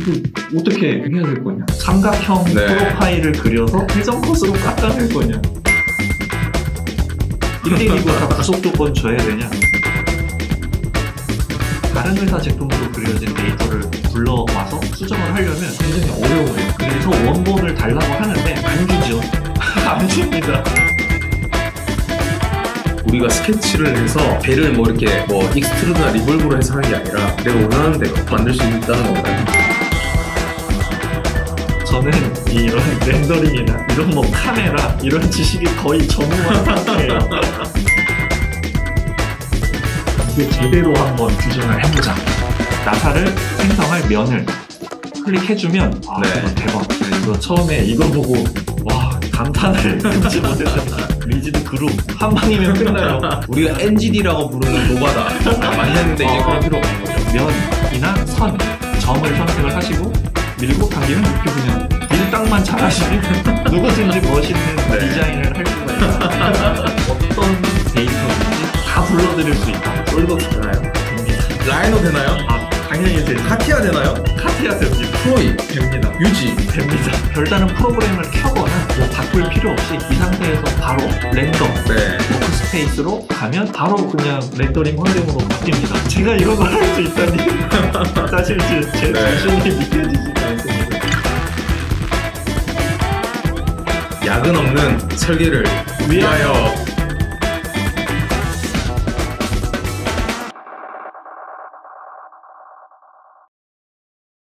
이거 어떻게 해야 될 거냐? 삼각형 네. 프로파일을 그려서 회전 컷으로 깎아낼 거냐? 1대1이고 다 구속 조건 줘야 되냐? 다른 회사 제품으로 그려진 데이터를 불러와서 수정을 하려면 굉장히 어려워요. 그래서 원본을 달라고 하는데 안 주죠. 안 줍니다. 우리가 스케치를 해서 배를 뭐 이렇게 뭐 익스트루드나 리볼브로 해서 하는 게 아니라 내가 원하는 대로 만들 수 있다는 거거든요. 저는 이런 렌더링이나 이런 뭐 카메라 이런 지식이 거의 전무한 상태예요. 이게 제대로 한번 퓨전을 해보자. 나사를 생성할 면을 클릭해주면 아, 네. 이거 대박. 이거 처음에 이거 보고 와 감탄을 금치 못했습니다. 리지드 그룹 한 방이면 끝나요. 우리가 NGD라고 부르는 노바다 많이 했는데 이제 그런 필요 없는 거죠. 면이나 선, 점을 선택을 하시고 밀고 당기면 이렇게 그냥 밀당만 잘하시면 누구든지 멋있는 디자인을 할 수가 있다. 어떤 데이터든지 다 불러드릴 수 있다. 솔버스 되나요? 됩니다. 라이노 되나요? 아, 당연히 됩니다. 카티아 되나요? 카티아 됩니다. 프로이 됩니다. 유지 됩니다. 별다른 프로그램을 켜거나 뭐 바꿀 필요 없이 이 상태에서 바로 렌더 네. 워크스페이스로 가면 바로 그냥 렌더링 환경으로 바뀝니다. 제가 이런 걸 할 수 있다니 사실 제 자신이 믿겨지지 않습니다. 야근 없는 설계를 위하여